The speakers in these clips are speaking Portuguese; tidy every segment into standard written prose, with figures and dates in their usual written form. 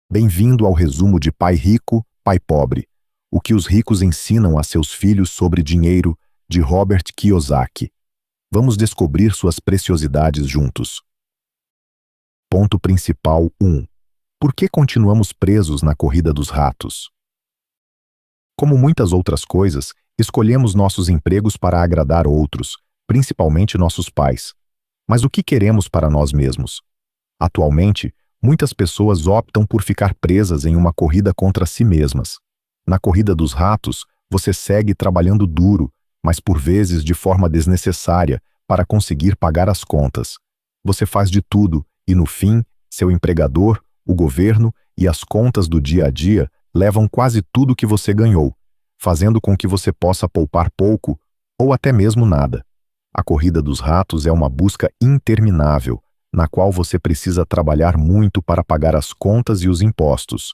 Bem-vindo ao resumo de Pai Rico, Pai Pobre. O que os ricos ensinam a seus filhos sobre dinheiro, de Robert Kiyosaki. Vamos descobrir suas preciosidades juntos. Ponto principal 1. Por que continuamos presos na corrida dos ratos? Como muitas outras coisas, escolhemos nossos empregos para agradar outros, principalmente nossos pais. Mas o que queremos para nós mesmos? Atualmente, muitas pessoas optam por ficar presas em uma corrida contra si mesmas. Na corrida dos ratos, você segue trabalhando duro, mas por vezes de forma desnecessária, para conseguir pagar as contas. Você faz de tudo e, no fim, seu empregador, o governo e as contas do dia a dia levam quase tudo que você ganhou, fazendo com que você possa poupar pouco ou até mesmo nada. A corrida dos ratos é uma busca interminável, na qual você precisa trabalhar muito para pagar as contas e os impostos.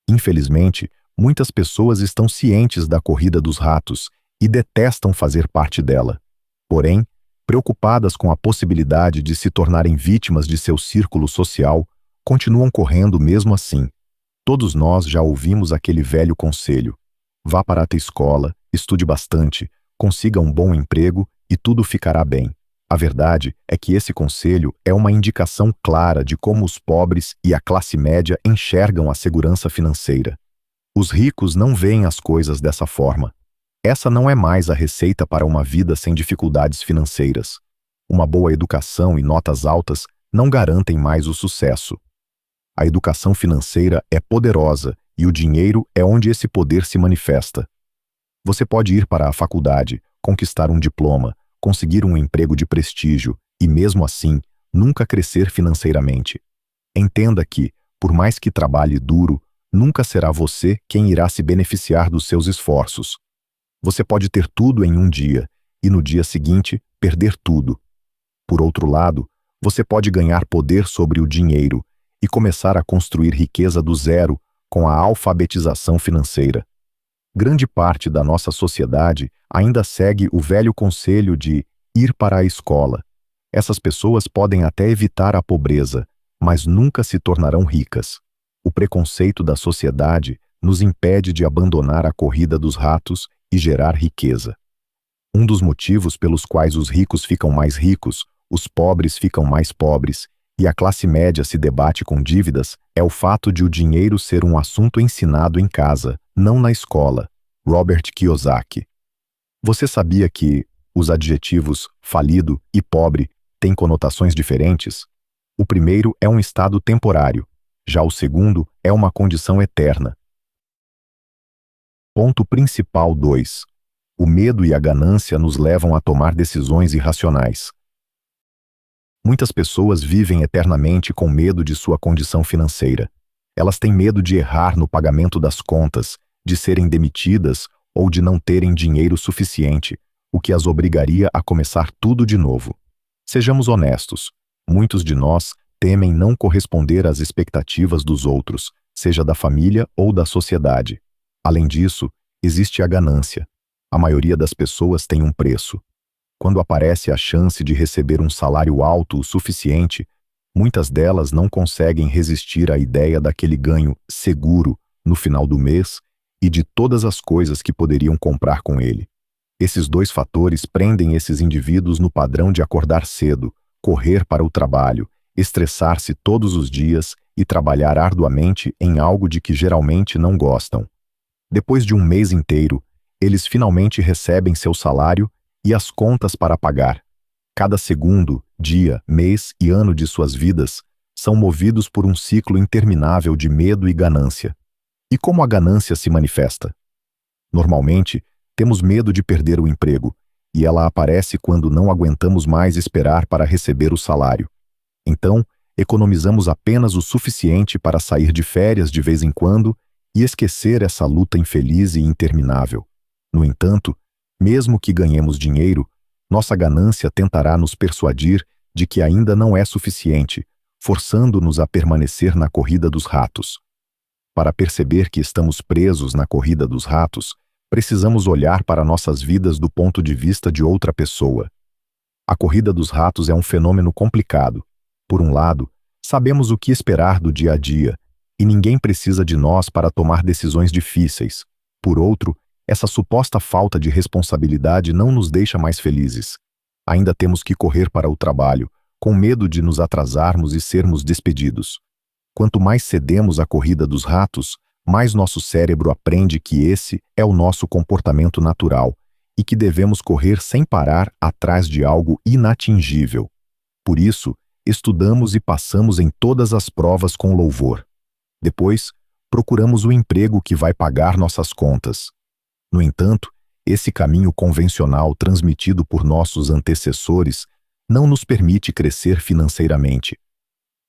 Infelizmente, muitas pessoas estão cientes da corrida dos ratos e detestam fazer parte dela. Porém, preocupadas com a possibilidade de se tornarem vítimas de seu círculo social, continuam correndo mesmo assim. Todos nós já ouvimos aquele velho conselho: vá para a escola, estude bastante, consiga um bom emprego e tudo ficará bem. A verdade é que esse conselho é uma indicação clara de como os pobres e a classe média enxergam a segurança financeira. Os ricos não veem as coisas dessa forma. Essa não é mais a receita para uma vida sem dificuldades financeiras. Uma boa educação e notas altas não garantem mais o sucesso. A educação financeira é poderosa e o dinheiro é onde esse poder se manifesta. Você pode ir para a faculdade, conquistar um diploma, conseguir um emprego de prestígio e, mesmo assim, nunca crescer financeiramente. Entenda que, por mais que trabalhe duro, nunca será você quem irá se beneficiar dos seus esforços. Você pode ter tudo em um dia e, no dia seguinte, perder tudo. Por outro lado, você pode ganhar poder sobre o dinheiro e começar a construir riqueza do zero com a alfabetização financeira. Grande parte da nossa sociedade ainda segue o velho conselho de ir para a escola. Essas pessoas podem até evitar a pobreza, mas nunca se tornarão ricas. O preconceito da sociedade nos impede de abandonar a corrida dos ratos e gerar riqueza. Um dos motivos pelos quais os ricos ficam mais ricos, os pobres ficam mais pobres e a classe média se debate com dívidas é o fato de o dinheiro ser um assunto ensinado em casa, não na escola. Robert Kiyosaki. Você sabia que os adjetivos falido e pobre têm conotações diferentes? O primeiro é um estado temporário, já o segundo é uma condição eterna. Ponto principal 2. O medo e a ganância nos levam a tomar decisões irracionais. Muitas pessoas vivem eternamente com medo de sua condição financeira. Elas têm medo de errar no pagamento das contas, de serem demitidas ou de não terem dinheiro suficiente, o que as obrigaria a começar tudo de novo. Sejamos honestos, muitos de nós temem não corresponder às expectativas dos outros, seja da família ou da sociedade. Além disso, existe a ganância. A maioria das pessoas tem um preço. Quando aparece a chance de receber um salário alto o suficiente, muitas delas não conseguem resistir à ideia daquele ganho seguro no final do mês e de todas as coisas que poderiam comprar com ele. Esses dois fatores prendem esses indivíduos no padrão de acordar cedo, correr para o trabalho, estressar-se todos os dias e trabalhar arduamente em algo de que geralmente não gostam. Depois de um mês inteiro, eles finalmente recebem seu salário e as contas para pagar. Cada segundo, dia, mês e ano de suas vidas são movidos por um ciclo interminável de medo e ganância. E como a ganância se manifesta? Normalmente, temos medo de perder o emprego, e ela aparece quando não aguentamos mais esperar para receber o salário. Então, economizamos apenas o suficiente para sair de férias de vez em quando e esquecer essa luta infeliz e interminável. No entanto, mesmo que ganhemos dinheiro, nossa ganância tentará nos persuadir de que ainda não é suficiente, forçando-nos a permanecer na corrida dos ratos. Para perceber que estamos presos na corrida dos ratos, precisamos olhar para nossas vidas do ponto de vista de outra pessoa. A corrida dos ratos é um fenômeno complicado. Por um lado, sabemos o que esperar do dia a dia, e ninguém precisa de nós para tomar decisões difíceis. Por outro, essa suposta falta de responsabilidade não nos deixa mais felizes. Ainda temos que correr para o trabalho, com medo de nos atrasarmos e sermos despedidos. Quanto mais cedemos à corrida dos ratos, mais nosso cérebro aprende que esse é o nosso comportamento natural e que devemos correr sem parar atrás de algo inatingível. Por isso, estudamos e passamos em todas as provas com louvor. Depois, procuramos o emprego que vai pagar nossas contas. No entanto, esse caminho convencional transmitido por nossos antecessores não nos permite crescer financeiramente.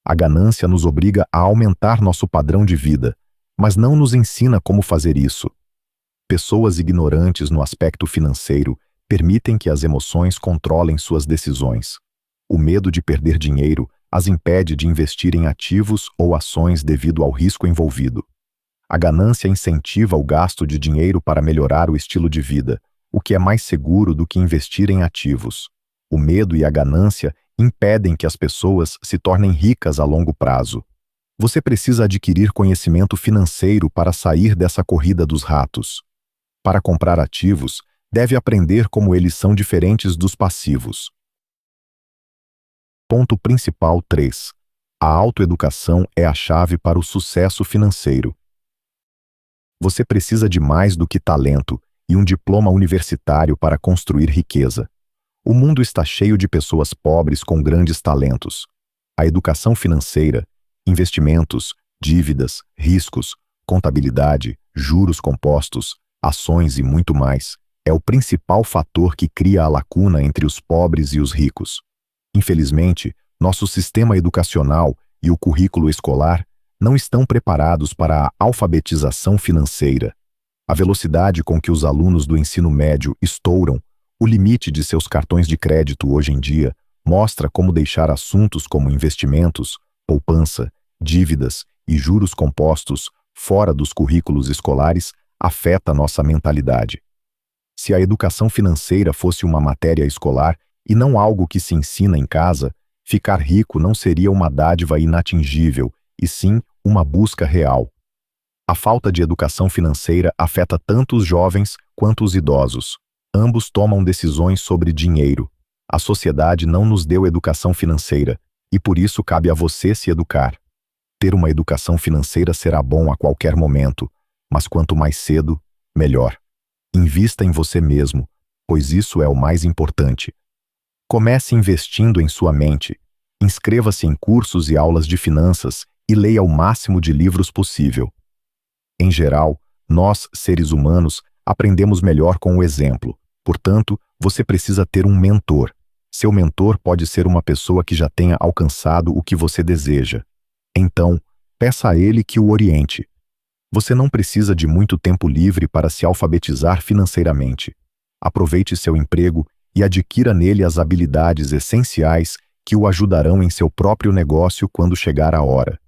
A ganância nos obriga a aumentar nosso padrão de vida, mas não nos ensina como fazer isso. Pessoas ignorantes no aspecto financeiro permitem que as emoções controlem suas decisões. O medo de perder dinheiro as impede de investir em ativos ou ações devido ao risco envolvido. A ganância incentiva o gasto de dinheiro para melhorar o estilo de vida, o que é mais seguro do que investir em ativos. O medo e a ganância impedem que as pessoas se tornem ricas a longo prazo. Você precisa adquirir conhecimento financeiro para sair dessa corrida dos ratos. Para comprar ativos, deve aprender como eles são diferentes dos passivos. Ponto principal 3. A autoeducação é a chave para o sucesso financeiro. Você precisa de mais do que talento e um diploma universitário para construir riqueza. O mundo está cheio de pessoas pobres com grandes talentos. A educação financeira, investimentos, dívidas, riscos, contabilidade, juros compostos, ações e muito mais, é o principal fator que cria a lacuna entre os pobres e os ricos. Infelizmente, nosso sistema educacional e o currículo escolar não estão preparados para a alfabetização financeira. A velocidade com que os alunos do ensino médio estouram o limite de seus cartões de crédito hoje em dia mostra como deixar assuntos como investimentos, poupança, dívidas e juros compostos fora dos currículos escolares afeta nossa mentalidade. Se a educação financeira fosse uma matéria escolar e não algo que se ensina em casa, ficar rico não seria uma dádiva inatingível, e sim uma busca real. A falta de educação financeira afeta tanto os jovens quanto os idosos. Ambos tomam decisões sobre dinheiro. A sociedade não nos deu educação financeira, e por isso cabe a você se educar. Ter uma educação financeira será bom a qualquer momento, mas quanto mais cedo, melhor. Invista em você mesmo, pois isso é o mais importante. Comece investindo em sua mente. Inscreva-se em cursos e aulas de finanças e leia o máximo de livros possível. Em geral, nós, seres humanos, aprendemos melhor com o exemplo. Portanto, você precisa ter um mentor. Seu mentor pode ser uma pessoa que já tenha alcançado o que você deseja. Então, peça a ele que o oriente. Você não precisa de muito tempo livre para se alfabetizar financeiramente. Aproveite seu emprego e adquira nele as habilidades essenciais que o ajudarão em seu próprio negócio quando chegar a hora.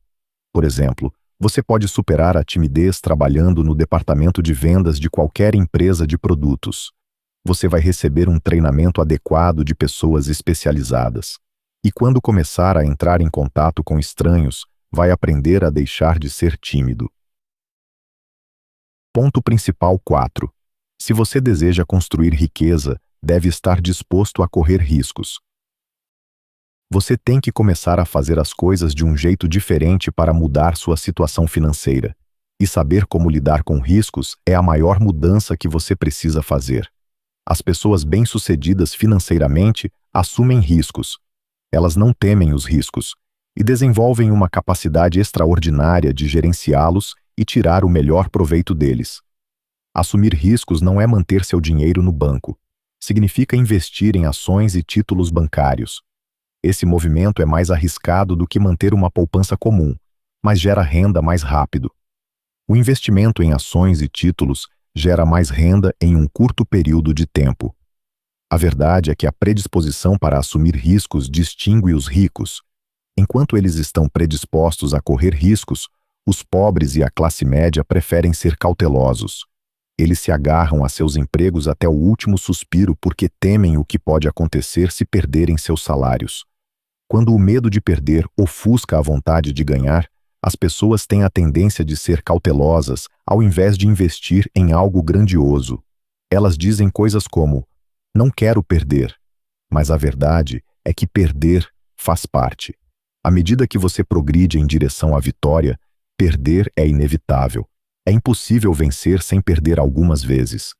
Por exemplo, você pode superar a timidez trabalhando no departamento de vendas de qualquer empresa de produtos. Você vai receber um treinamento adequado de pessoas especializadas. E quando começar a entrar em contato com estranhos, vai aprender a deixar de ser tímido. Ponto principal 4. Se você deseja construir riqueza, deve estar disposto a correr riscos. Você tem que começar a fazer as coisas de um jeito diferente para mudar sua situação financeira. E saber como lidar com riscos é a maior mudança que você precisa fazer. As pessoas bem-sucedidas financeiramente assumem riscos. Elas não temem os riscos e desenvolvem uma capacidade extraordinária de gerenciá-los e tirar o melhor proveito deles. Assumir riscos não é manter seu dinheiro no banco. Significa investir em ações e títulos bancários. Esse movimento é mais arriscado do que manter uma poupança comum, mas gera renda mais rápido. O investimento em ações e títulos gera mais renda em um curto período de tempo. A verdade é que a predisposição para assumir riscos distingue os ricos. Enquanto eles estão predispostos a correr riscos, os pobres e a classe média preferem ser cautelosos. Eles se agarram a seus empregos até o último suspiro porque temem o que pode acontecer se perderem seus salários. Quando o medo de perder ofusca a vontade de ganhar, As pessoas têm a tendência de ser cautelosas ao invés de investir em algo grandioso. Elas dizem coisas como: não quero perder. Mas a verdade é que perder faz parte. À medida que você progride em direção à vitória, perder é inevitável. É impossível vencer sem perder algumas vezes.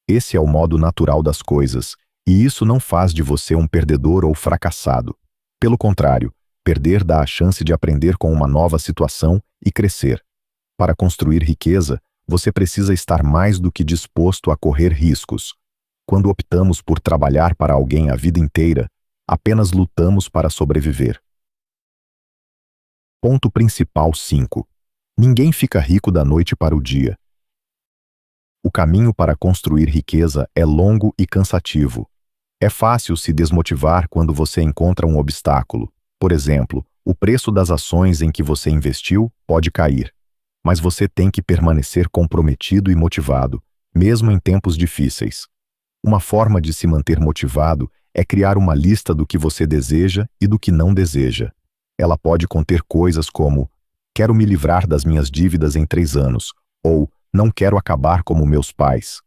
Esse é o modo natural das coisas, e isso não faz de você um perdedor ou fracassado. Pelo contrário, perder dá a chance de aprender com uma nova situação e crescer. Para construir riqueza, você precisa estar mais do que disposto a correr riscos. Quando optamos por trabalhar para alguém a vida inteira, apenas lutamos para sobreviver. Ponto principal 5. Ninguém fica rico da noite para o dia. O caminho para construir riqueza é longo e cansativo. É fácil se desmotivar quando você encontra um obstáculo. Por exemplo, o preço das ações em que você investiu pode cair. Mas você tem que permanecer comprometido e motivado, mesmo em tempos difíceis. Uma forma de se manter motivado é criar uma lista do que você deseja e do que não deseja. Ela pode conter coisas como: quero me livrar das minhas dívidas em 3 anos, ou não quero acabar como meus pais.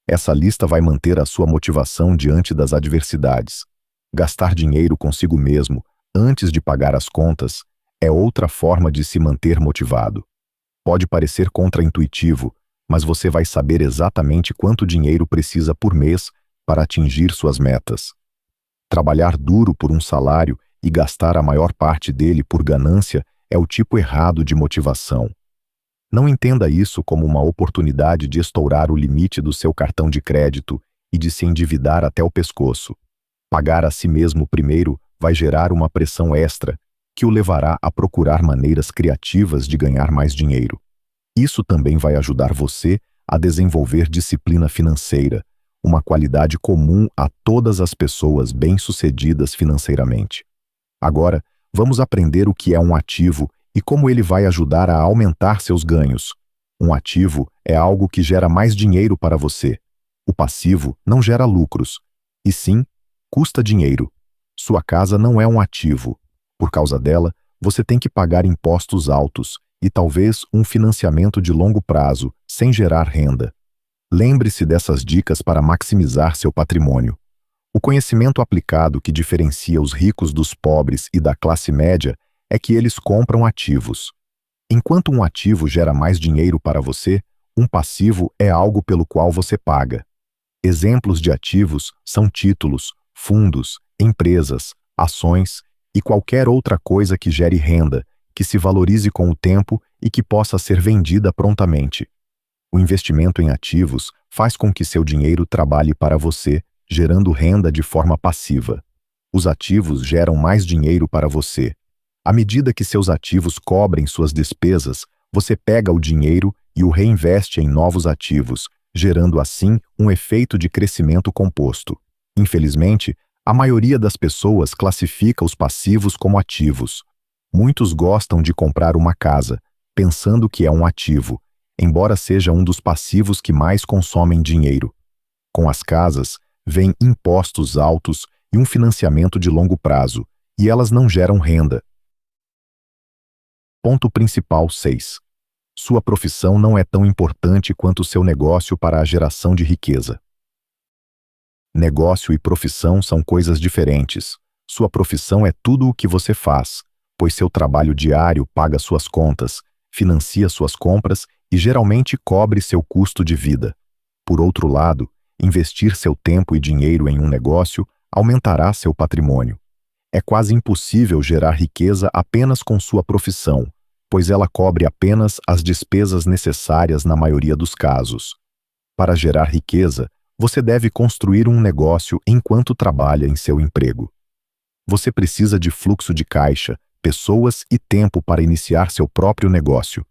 Essa lista vai manter a sua motivação diante das adversidades. Gastar dinheiro consigo mesmo, antes de pagar as contas, é outra forma de se manter motivado. Pode parecer contraintuitivo, mas você vai saber exatamente quanto dinheiro precisa por mês para atingir suas metas. Trabalhar duro por um salário e gastar a maior parte dele por ganância é o tipo errado de motivação. Não entenda isso como uma oportunidade de estourar o limite do seu cartão de crédito e de se endividar até o pescoço. Pagar a si mesmo primeiro vai gerar uma pressão extra que o levará a procurar maneiras criativas de ganhar mais dinheiro. Isso também vai ajudar você a desenvolver disciplina financeira, uma qualidade comum a todas as pessoas bem-sucedidas financeiramente. Agora, vamos aprender o que é um ativo e como ele vai ajudar a aumentar seus ganhos. Um ativo é algo que gera mais dinheiro para você. O passivo não gera lucros, e sim, custa dinheiro. Sua casa não é um ativo. Por causa dela, você tem que pagar impostos altos e talvez um financiamento de longo prazo, sem gerar renda. Lembre-se dessas dicas para maximizar seu patrimônio. O conhecimento aplicado que diferencia os ricos dos pobres e da classe média é que eles compram ativos. Enquanto um ativo gera mais dinheiro para você, um passivo é algo pelo qual você paga. Exemplos de ativos são títulos, fundos, empresas, ações e qualquer outra coisa que gere renda, que se valorize com o tempo e que possa ser vendida prontamente. O investimento em ativos faz com que seu dinheiro trabalhe para você, gerando renda de forma passiva. Os ativos geram mais dinheiro para você. À medida que seus ativos cobrem suas despesas, você pega o dinheiro e o reinveste em novos ativos, gerando assim um efeito de crescimento composto. Infelizmente, a maioria das pessoas classifica os passivos como ativos. Muitos gostam de comprar uma casa, pensando que é um ativo, embora seja um dos passivos que mais consomem dinheiro. Com as casas, vêm impostos altos e um financiamento de longo prazo, e elas não geram renda. Ponto principal 6. Sua profissão não é tão importante quanto seu negócio para a geração de riqueza. Negócio e profissão são coisas diferentes. Sua profissão é tudo o que você faz, pois seu trabalho diário paga suas contas, financia suas compras e geralmente cobre seu custo de vida. Por outro lado, investir seu tempo e dinheiro em um negócio aumentará seu patrimônio. É quase impossível gerar riqueza apenas com sua profissão, pois ela cobre apenas as despesas necessárias na maioria dos casos. Para gerar riqueza, você deve construir um negócio enquanto trabalha em seu emprego. Você precisa de fluxo de caixa, pessoas e tempo para iniciar seu próprio negócio.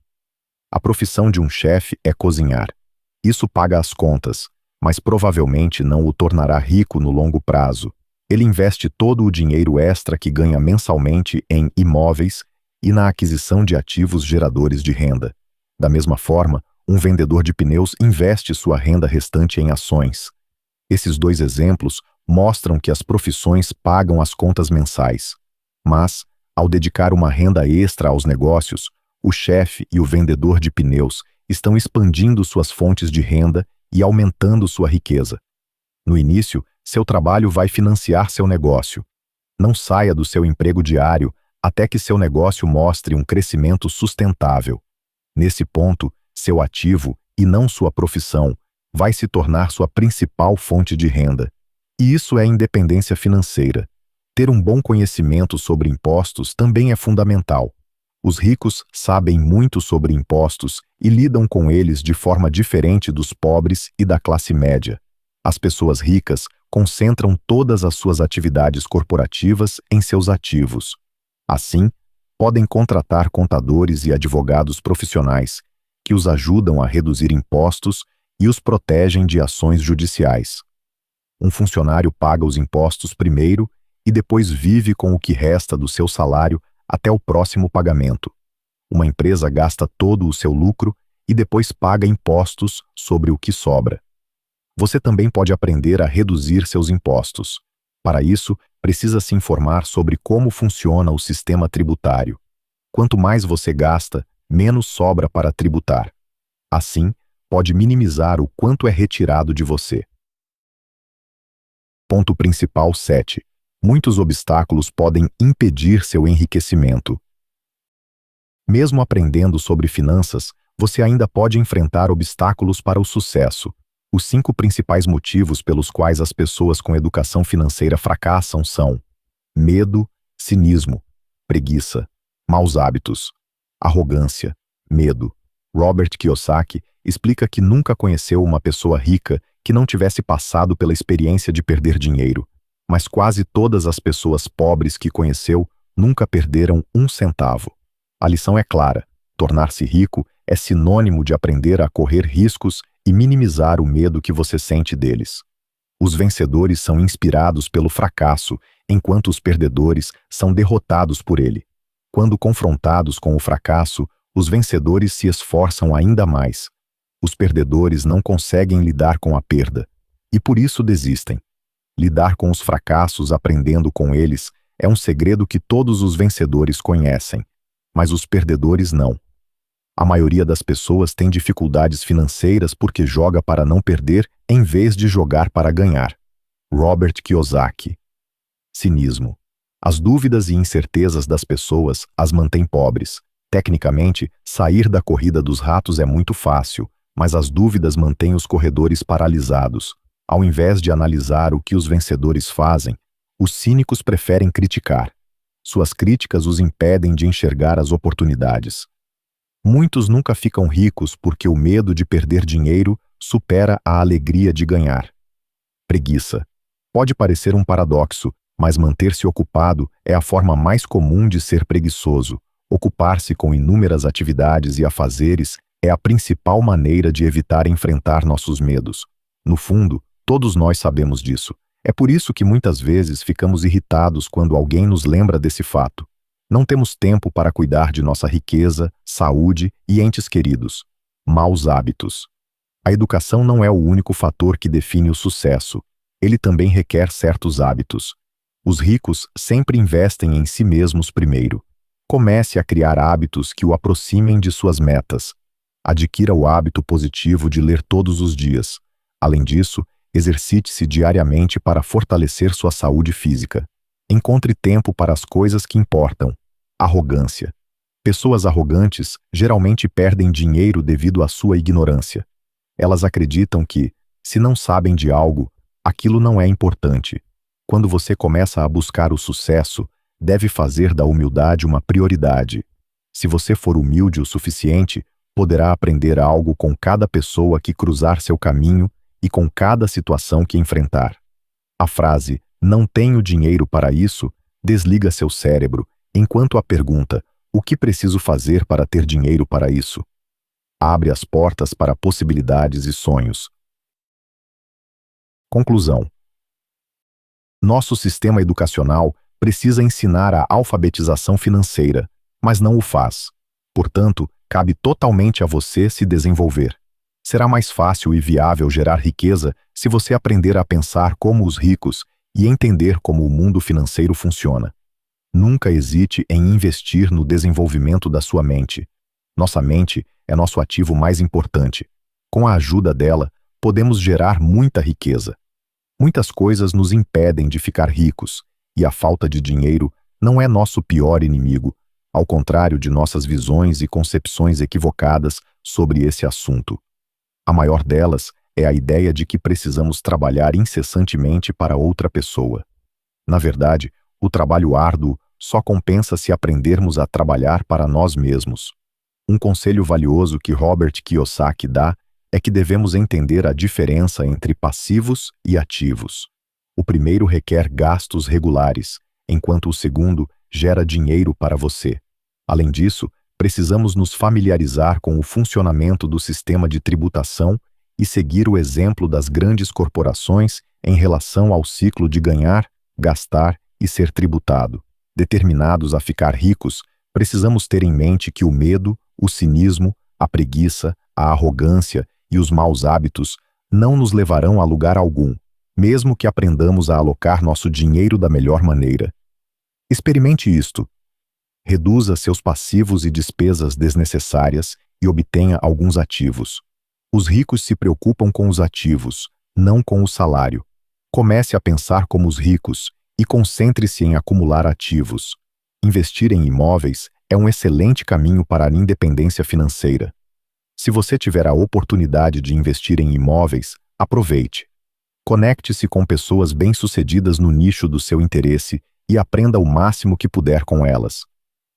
A profissão de um chefe é cozinhar. Isso paga as contas, mas provavelmente não o tornará rico no longo prazo. Ele investe todo o dinheiro extra que ganha mensalmente em imóveis e na aquisição de ativos geradores de renda. Da mesma forma, um vendedor de pneus investe sua renda restante em ações. Esses dois exemplos mostram que as profissões pagam as contas mensais. Mas, ao dedicar uma renda extra aos negócios, O chefe e o vendedor de pneus estão expandindo suas fontes de renda e aumentando sua riqueza. No início, seu trabalho vai financiar seu negócio. Não saia do seu emprego diário até que seu negócio mostre um crescimento sustentável. Nesse ponto, seu ativo, e não sua profissão, vai se tornar sua principal fonte de renda. E isso é independência financeira. Ter um bom conhecimento sobre impostos também é fundamental. Os ricos sabem muito sobre impostos e lidam com eles de forma diferente dos pobres e da classe média. As pessoas ricas concentram todas as suas atividades corporativas em seus ativos. Assim, podem contratar contadores e advogados profissionais que os ajudam a reduzir impostos e os protegem de ações judiciais. Um funcionário paga os impostos primeiro e depois vive com o que resta do seu salário até o próximo pagamento. Uma empresa gasta todo o seu lucro e depois paga impostos sobre o que sobra. Você também pode aprender a reduzir seus impostos. Para isso, precisa se informar sobre como funciona o sistema tributário. Quanto mais você gasta, menos sobra para tributar. Assim, pode minimizar o quanto é retirado de você. Ponto principal 7. Muitos obstáculos podem impedir seu enriquecimento. Mesmo aprendendo sobre finanças, você ainda pode enfrentar obstáculos para o sucesso. Os 5 principais motivos pelos quais as pessoas com educação financeira fracassam são: medo, cinismo, preguiça, maus hábitos, arrogância, medo. Robert Kiyosaki explica que nunca conheceu uma pessoa rica que não tivesse passado pela experiência de perder dinheiro, mas quase todas as pessoas pobres que conheceu nunca perderam um centavo. A lição é clara: tornar-se rico é sinônimo de aprender a correr riscos e minimizar o medo que você sente deles. Os vencedores são inspirados pelo fracasso, enquanto os perdedores são derrotados por ele. Quando confrontados com o fracasso, os vencedores se esforçam ainda mais. Os perdedores não conseguem lidar com a perda, e por isso desistem. Lidar com os fracassos aprendendo com eles é um segredo que todos os vencedores conhecem, mas os perdedores não. A maioria das pessoas tem dificuldades financeiras porque joga para não perder em vez de jogar para ganhar. Robert Kiyosaki. Cinismo. As dúvidas e incertezas das pessoas as mantêm pobres. Tecnicamente, sair da corrida dos ratos é muito fácil, mas as dúvidas mantêm os corredores paralisados. Ao invés de analisar o que os vencedores fazem, os cínicos preferem criticar. Suas críticas os impedem de enxergar as oportunidades. Muitos nunca ficam ricos porque o medo de perder dinheiro supera a alegria de ganhar. Preguiça. Pode parecer um paradoxo, mas manter-se ocupado é a forma mais comum de ser preguiçoso. Ocupar-se com inúmeras atividades e afazeres é a principal maneira de evitar enfrentar nossos medos. No fundo, todos nós sabemos disso. É por isso que muitas vezes ficamos irritados quando alguém nos lembra desse fato. Não temos tempo para cuidar de nossa riqueza, saúde e entes queridos. Maus hábitos. A educação não é o único fator que define o sucesso. Ele também requer certos hábitos. Os ricos sempre investem em si mesmos primeiro. Comece a criar hábitos que o aproximem de suas metas. Adquira o hábito positivo de ler todos os dias. Além disso, exercite-se diariamente para fortalecer sua saúde física. Encontre tempo para as coisas que importam. Arrogância. Pessoas arrogantes geralmente perdem dinheiro devido à sua ignorância. Elas acreditam que, se não sabem de algo, aquilo não é importante. Quando você começa a buscar o sucesso, deve fazer da humildade uma prioridade. Se você for humilde o suficiente, poderá aprender algo com cada pessoa que cruzar seu caminho e com cada situação que enfrentar. A frase "não tenho dinheiro para isso" desliga seu cérebro, enquanto a pergunta "o que preciso fazer para ter dinheiro para isso?" abre as portas para possibilidades e sonhos. Conclusão. Nosso sistema educacional precisa ensinar a alfabetização financeira, mas não o faz. Portanto, cabe totalmente a você se desenvolver. Será mais fácil e viável gerar riqueza se você aprender a pensar como os ricos e entender como o mundo financeiro funciona. Nunca hesite em investir no desenvolvimento da sua mente. Nossa mente é nosso ativo mais importante. Com a ajuda dela, podemos gerar muita riqueza. Muitas coisas nos impedem de ficar ricos, e a falta de dinheiro não é nosso pior inimigo, ao contrário de nossas visões e concepções equivocadas sobre esse assunto. A maior delas é a ideia de que precisamos trabalhar incessantemente para outra pessoa. Na verdade, o trabalho árduo só compensa se aprendermos a trabalhar para nós mesmos. Um conselho valioso que Robert Kiyosaki dá é que devemos entender a diferença entre passivos e ativos. O primeiro requer gastos regulares, enquanto o segundo gera dinheiro para você. Além disso, precisamos nos familiarizar com o funcionamento do sistema de tributação e seguir o exemplo das grandes corporações em relação ao ciclo de ganhar, gastar e ser tributado. Determinados a ficar ricos, precisamos ter em mente que o medo, o cinismo, a preguiça, a arrogância e os maus hábitos não nos levarão a lugar algum, mesmo que aprendamos a alocar nosso dinheiro da melhor maneira. Experimente isto. Reduza seus passivos e despesas desnecessárias e obtenha alguns ativos. Os ricos se preocupam com os ativos, não com o salário. Comece a pensar como os ricos e concentre-se em acumular ativos. Investir em imóveis é um excelente caminho para a independência financeira. Se você tiver a oportunidade de investir em imóveis, aproveite. Conecte-se com pessoas bem-sucedidas no nicho do seu interesse e aprenda o máximo que puder com elas.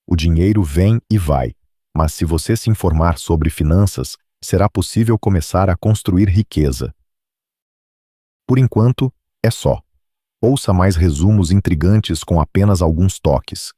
O dinheiro vem e vai, mas se você se informar sobre finanças, será possível começar a construir riqueza. Por enquanto, é só. Ouça mais resumos intrigantes com apenas alguns toques.